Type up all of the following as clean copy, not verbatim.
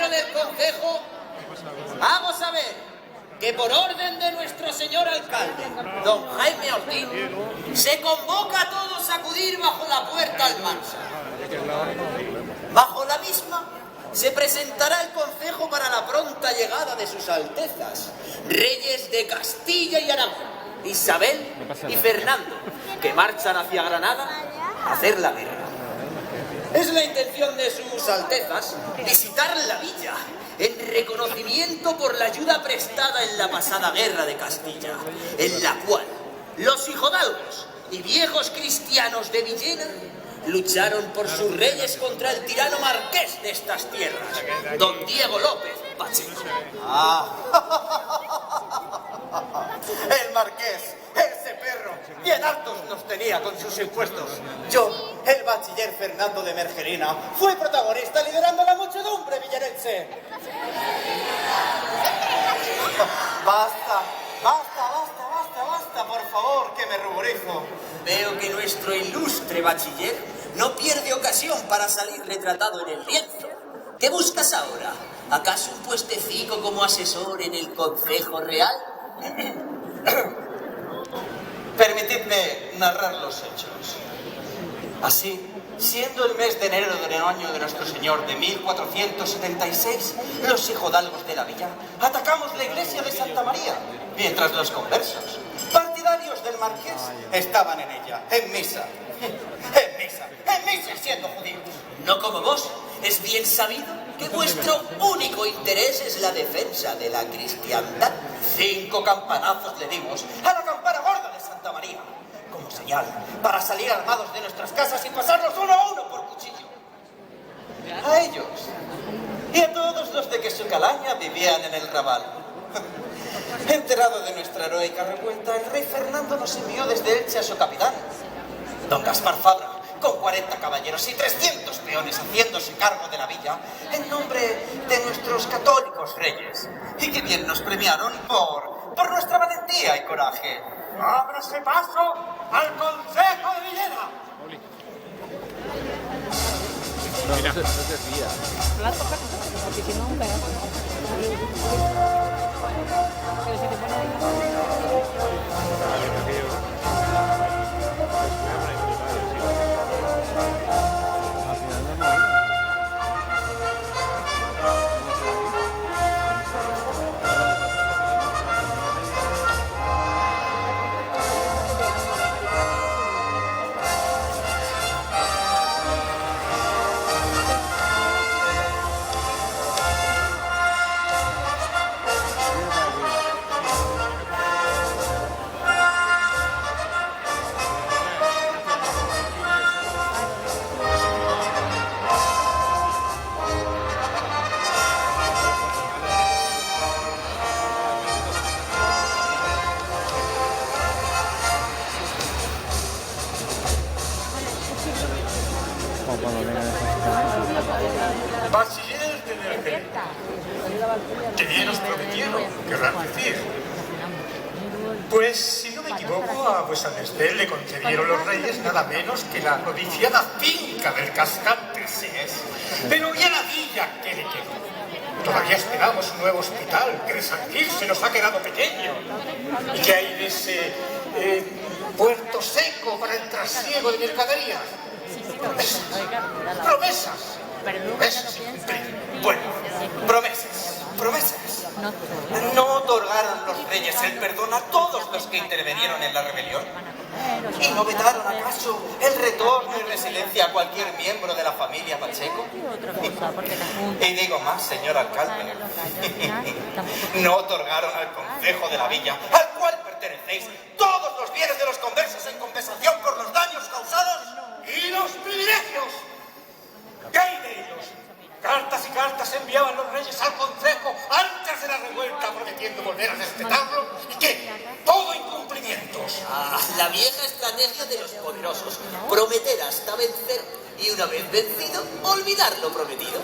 pleno del concejo, hago saber que por orden de nuestro señor alcalde, don Jaime Ortiz, se convoca a todos a acudir bajo la puerta almansa. Bajo la misma se presentará el concejo para la pronta llegada de sus altezas, reyes de Castilla y Aragón, Isabel y Fernando, que marchan hacia Granada a hacer la guerra. Es la intención de sus altezas visitar la villa en reconocimiento por la ayuda prestada en la pasada guerra de Castilla, en la cual los hijodalgos y viejos cristianos de Villena lucharon por sus reyes contra el tirano marqués de estas tierras, don Diego López Pacheco. El marqués, ese perro, bien hartos nos tenía con sus impuestos. Yo, el bachiller Fernando de Mergerina, fui protagonista liderando la muchedumbre villarense. Basta, por favor, que me ruborizo. Veo que nuestro ilustre bachiller no pierde ocasión para salir retratado en el lienzo. ¿Qué buscas ahora? ¿Acaso un puestecico como asesor en el Concejo Real? Permitidme narrar los hechos. Así, siendo el mes de enero del año de nuestro Señor de 1476, los hijodalgos de la villa atacamos la iglesia de Santa María, mientras los conversos, partidarios del marqués, estaban en ella, en misa siendo judíos. No como vos, es bien sabido que vuestro único interés es la defensa de la cristiandad. 5 campanazos le dimos a la campana gorda de Santa María, como señal para salir armados de nuestras casas y pasarlos uno a uno por cuchillo. A ellos y a todos los de que su calaña vivían en el Raval. Enterado de nuestra heroica revuelta, el rey Fernando nos envió desde Elche a su capitán, don Gaspar Fabra, con 40 caballeros y 300 peones haciéndose cargo de la villa en nombre de nuestros católicos reyes, y que bien nos premiaron por nuestra valentía y coraje. ¡Ábrase paso al Concejo de Villena! No se desvía. Porque si no, un pedazo. Pero si te pone ahí... Bachiller de Mergerina. Que bien os prometieron, querrán decir. Pues, si no me equivoco, a vuesa merced le concedieron los reyes nada menos que la codiciada finca del Cascante, sí es. Pero ¿y a la villa qué le quedó? Todavía esperamos un nuevo hospital, que de San Gil se nos ha quedado pequeño. ¿Y qué hay de ese puerto seco para el trasiego de mercaderías? Promesas. Bueno, promesas. ¿No otorgaron los reyes el perdón a todos los que intervinieron en la rebelión? ¿Y no vetaron acaso el retorno y resiliencia a cualquier miembro de la familia Pacheco? Y digo más, señor alcalde, ¿no otorgaron al concejo de la villa, al cual pertenecéis, todos los bienes de los conversos en compensación por los daños causados? ¡Y los privilegios! ¿Qué hay de ellos? Cartas y cartas enviaban los reyes al concejo antes de la revuelta prometiendo volver a respetarlo. ¿Y qué? Todo incumplimientos. La vieja estrategia de los poderosos: prometer hasta vencer y una vez vencido, olvidar lo prometido.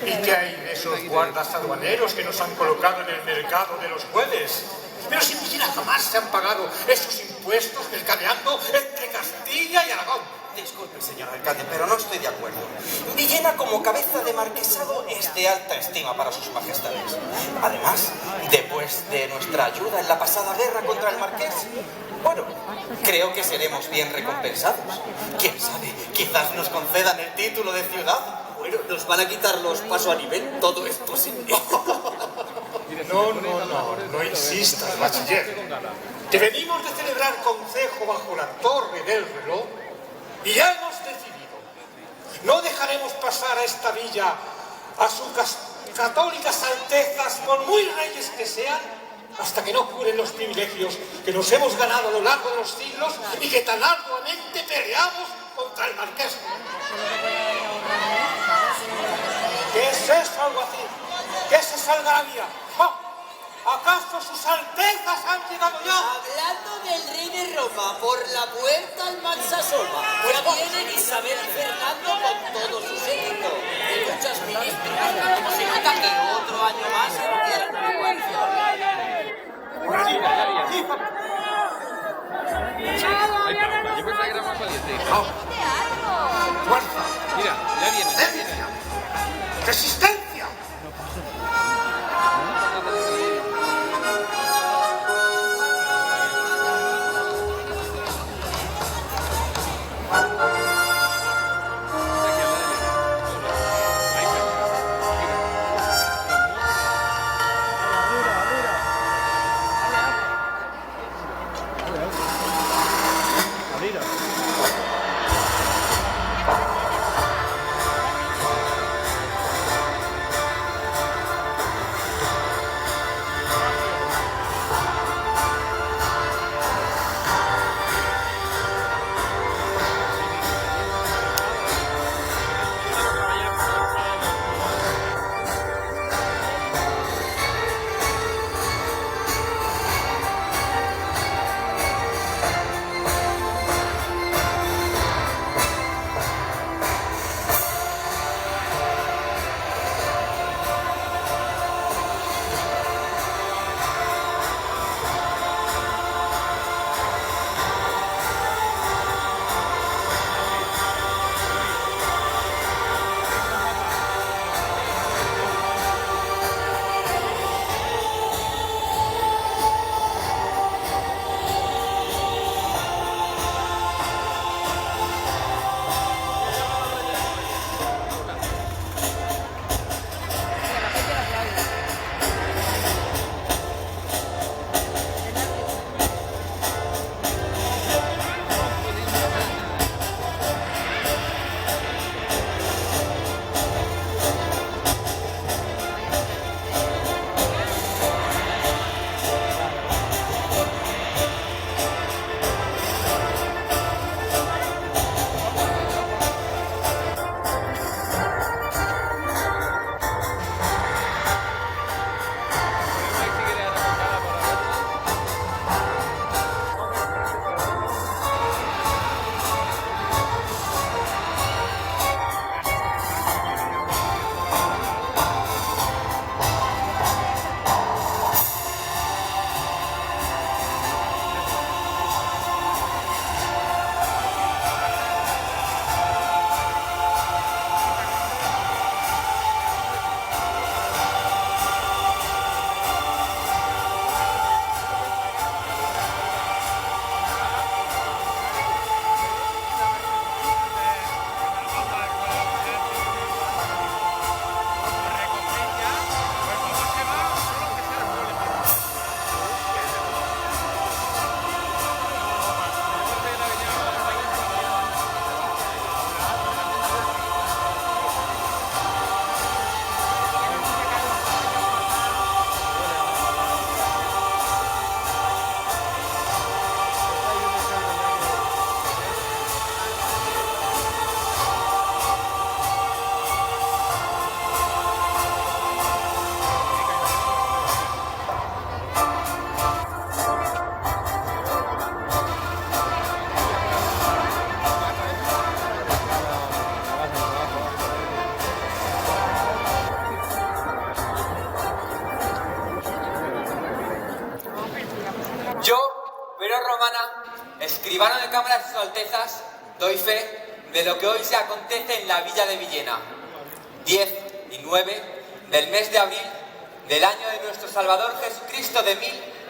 ¿Y qué hay de esos guardas aduaneros que nos han colocado en el mercado de los jueves? Pero si en Villena jamás se han pagado esos impuestos mercadeando entre Castilla y Aragón. Disculpe, señor alcalde, pero no estoy de acuerdo. Villena, como cabeza de marquesado, es de alta estima para sus majestades. Además, después de nuestra ayuda en la pasada guerra contra el marqués, bueno, creo que seremos bien recompensados. ¿Quién sabe? Quizás nos concedan el título de ciudad. Bueno, nos van a quitar los pasos a nivel, todo es posible. No insistas, bachiller. Que venimos de celebrar concejo bajo la torre del reloj y ya hemos decidido. No dejaremos pasar a esta villa a sus católicas altezas, por muy reyes que sean, hasta que no curen los privilegios que nos hemos ganado a lo largo de los siglos y que tan arduamente peleamos contra el marqués. ¿Qué es eso, alguacil? ¿Qué es esa algarabía? ¿Acaso sus altezas han llegado ya? Hablando del rey de Roma, por la puerta al Mansasoma, ya vienen Isabel y Fernando con todo su séquito y muchos ministros. Como se nota que otro año más entierran igual. Yo pensaba que era más valiente. ¡Fuerza! Mira, ya viene. ¡Resistencia! ¡Resistencia! escribano de cámara sus altezas, doy fe de lo que hoy se acontece en la villa de Villena, 10 y 9 del mes de abril del año de nuestro Salvador Jesucristo de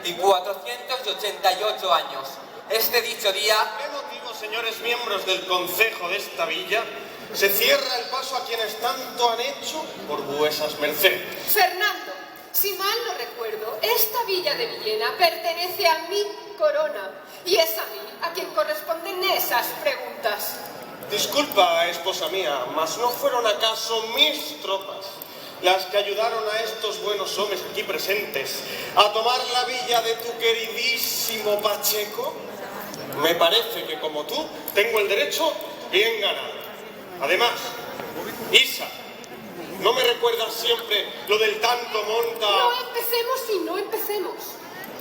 1488 años. Este dicho día... ¿Por qué motivo, señores miembros del concejo de esta villa, se cierra el paso a quienes tanto han hecho por vuesas mercedes? Fernando, si mal no recuerdo, esta villa de Villena pertenece a mi corona y es a mí a quien corresponden esas preguntas. Disculpa, esposa mía, mas ¿no fueron acaso mis tropas las que ayudaron a estos buenos hombres aquí presentes a tomar la villa de tu queridísimo Pacheco? Me parece que, como tú, tengo el derecho bien ganado. Además, Isa, ¿no me recuerdas siempre lo del tanto monta? No empecemos y no empecemos.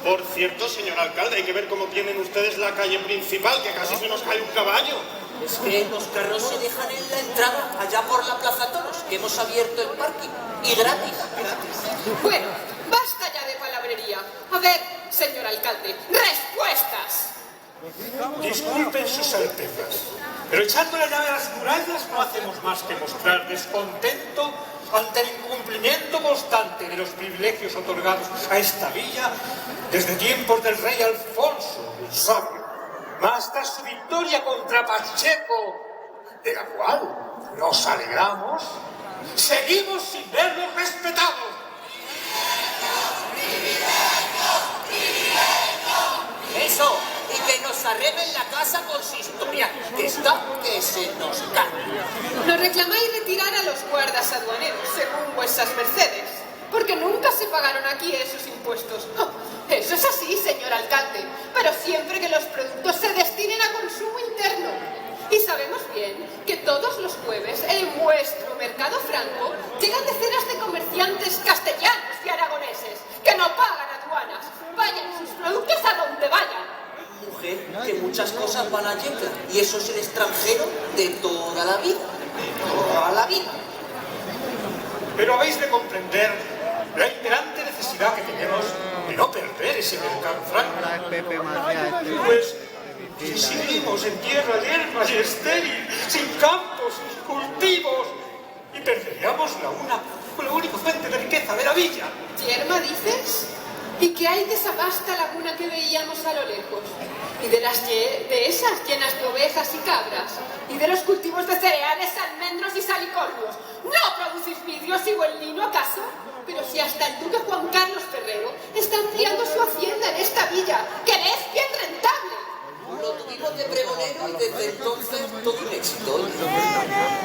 Por cierto, señor alcalde, hay que ver cómo tienen ustedes la calle principal, que casi se nos cae un caballo. Es que los carros se dejan en la entrada, allá por la Plaza Toros, que hemos abierto el parking. Y gratis. Bueno, basta ya de palabrería. A ver, señor alcalde, respuestas. Disculpen sus altezas, pero echando la llave a las murallas no hacemos más que mostrar descontento ante el incumplimiento constante de los privilegios otorgados a esta villa desde tiempos del rey Alfonso el Sabio, más tras su victoria contra Pacheco, de la cual nos alegramos, seguimos sin verlos respetados. Eso, y que nos arreglen la casa con su historia, esta que se nos cae. Nos reclamáis retirar a los guardas aduaneros, según vuestras mercedes, porque nunca se pagaron aquí esos impuestos. Oh, eso es así, señor alcalde, pero siempre que los productos se destinen a consumo interno. Y sabemos bien que todos los jueves en vuestro mercado franco llegan decenas de comerciantes castellanos y aragoneses que no pagan aduanas, vayan sus productos a donde vayan. Mujer, que muchas cosas van a llegar, y eso es el extranjero de toda la vida. Toda la vida. Pero habéis de comprender la imperante necesidad que tenemos de no perder ese mercado franco. Pues si vivimos en tierra yerma y estéril, sin campos, sin cultivos, y perderíamos la única fuente de riqueza de la villa. ¿Yerma dices? ¿Y qué hay de esa vasta laguna que veíamos a lo lejos? ¿Y de esas llenas de ovejas y cabras? ¿Y de los cultivos de cereales, almendros y salicornios? ¿No producís vidrios y buen lino, acaso? Pero si hasta el duque Juan Carlos Ferrero está ampliando su hacienda en esta villa, que le es bien rentable. Lo tuvimos de pregonero y desde entonces todo un éxito.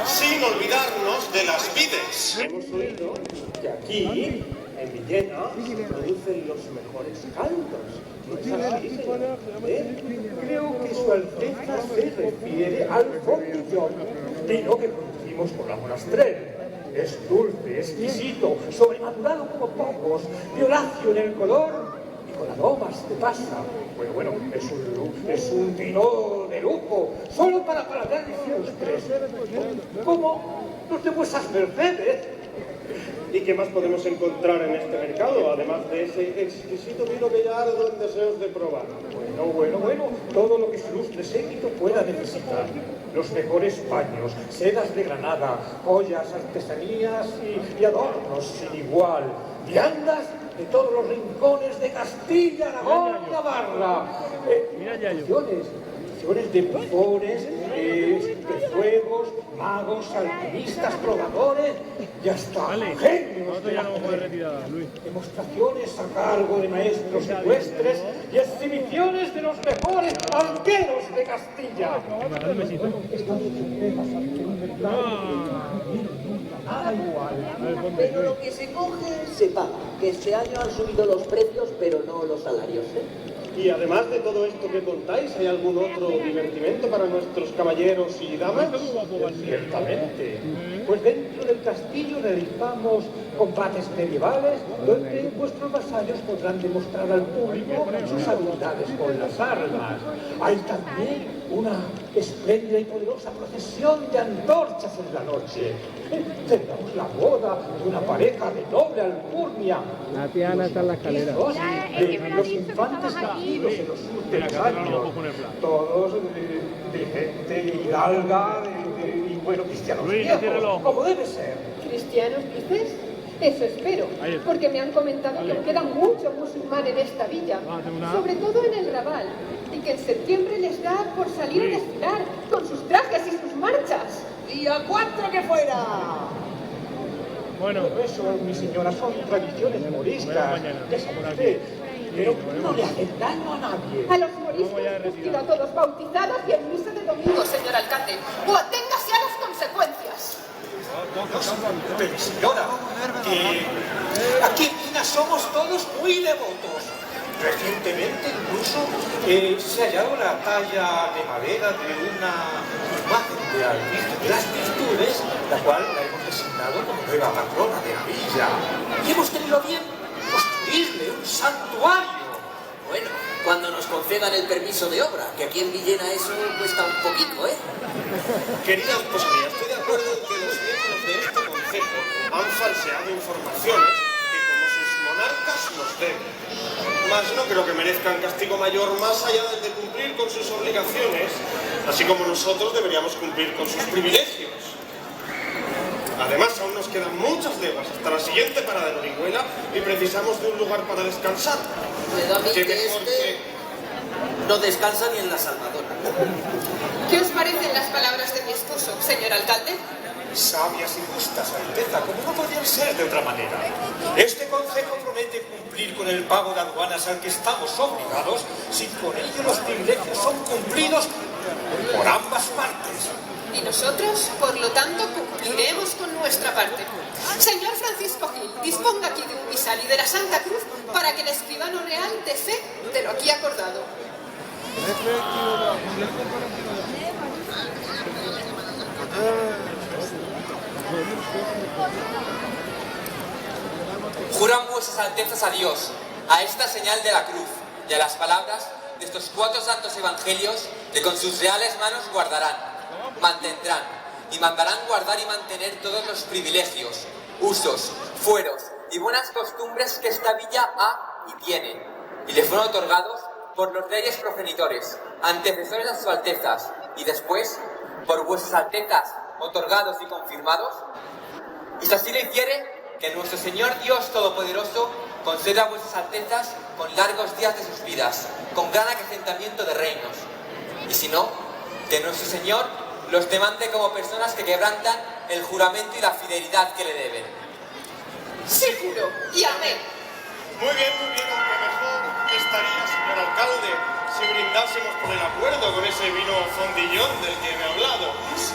Sin olvidarnos de las vides. Hemos oído que aquí, en Villena, producen los mejores caldos. ¿No es así, señor? Creo que su Alteza se refiere al fontillón, vino que producimos con la monastrell. Es dulce, exquisito, sobremadurado como pocos, violáceo en el color y con aromas de pasa. Bueno, es un vino de lujo, solo para palabras ilustres, como los de vuestras mercedes. ¿Y qué más podemos encontrar en este mercado, además de ese exquisito vino que ya ardo en deseos de probar? Bueno, todo lo que su ilustre séquito pueda necesitar. Los mejores paños, sedas de Granada, joyas, artesanías y adornos sin igual. Viandas de todos los rincones de Castilla, Aragón y Navarra. Funciones de bufones, de fuegos, magos, alquimistas, probadores y hasta genios de la mujer. Demostraciones a cargo de maestros ecuestres y exhibiciones de los mejores arqueros de Castilla. Pero lo que se coge se paga, que este año han subido los precios, pero no los salarios, ¿eh? Y además de todo esto que contáis, ¿hay algún otro divertimento para nuestros caballeros y damas? Ciertamente, pues dentro dentro del castillo realizamos combates medievales donde vuestros vasallos podrán demostrar al público sus habilidades con las armas. Hay también una espléndida y poderosa procesión de antorchas en la noche. Tendremos la boda de una pareja de noble alcurnia. La Tiana está en la escalera. Los infantes nacidos en los últimos años, todos de gente hidalga y bueno, cristianos viejos, como debe ser. ¿Cristianos dices? Eso espero, porque me han comentado que queda mucho musulmán en esta villa, sobre todo en el Raval, y que en septiembre les da por salir a desfilar con sus trajes y sus marchas. ¡Y a cuatro que fuera! Bueno, eso, mi señora, son tradiciones moriscas, ya sabe usted, pero no le hacen daño a nadie. A los moriscos les pido a todos bautizados y en misa de domingo, señor alcalde, o aténgase a las consecuencias. Pero señora, que aquí en Mina somos todos muy devotos. Recientemente incluso se ha hallado la talla de madera de una imagen de la Virgen de las Virtudes, la cual la hemos designado como nueva patrona de la villa. Y hemos tenido bien construirle un santuario. Bueno, cuando nos concedan el permiso de obra, que aquí en Villena eso cuesta un poquito, ¿eh? Querida esposa mía, estoy de acuerdo en que los miembros de este concejo han falseado informaciones que como sus monarcas nos deben. Mas no creo que merezcan castigo mayor más allá del de cumplir con sus obligaciones, así como nosotros deberíamos cumplir con sus privilegios. Además, aún nos quedan muchas leguas hasta la siguiente parada de Orihuela y precisamos de un lugar para descansar. Me da a mí Qué que mejor que... no descansa ni en la Salvador. ¿Qué os parecen las palabras de mi esposo, señor alcalde? Sabias y justas, Alteza, como no podían ser de otra manera. Este concejo promete cumplir con el pago de aduanas al que estamos obligados, si con ello los privilegios son cumplidos por ambas partes. Y nosotros, por lo tanto, cumpliremos con nuestra parte. Señor Francisco Gil, disponga aquí de un misal y de la Santa Cruz para que el escribano real dé fe de lo aquí acordado. Juran vuestras altezas a Dios, a esta señal de la cruz y a las palabras de estos 4 santos evangelios que con sus reales manos guardarán, mantendrán y mandarán guardar y mantener todos los privilegios, usos, fueros y buenas costumbres que esta villa ha y tiene, y le fueron otorgados por los reyes progenitores, antecesores a sus altezas, y después, por vuestras altezas, otorgados y confirmados. Y si así lo hiciere, que nuestro Señor Dios Todopoderoso conceda a vuestras altezas con largos días de sus vidas, con gran acrecentamiento de reinos. Y si no, que nuestro Señor los demande como personas que quebrantan el juramento y la fidelidad que le deben. Seguro, y amén. Muy bien, aunque mejor estaría, señor alcalde, si brindásemos por el acuerdo con ese vino fondillón del que me ha hablado. Sí.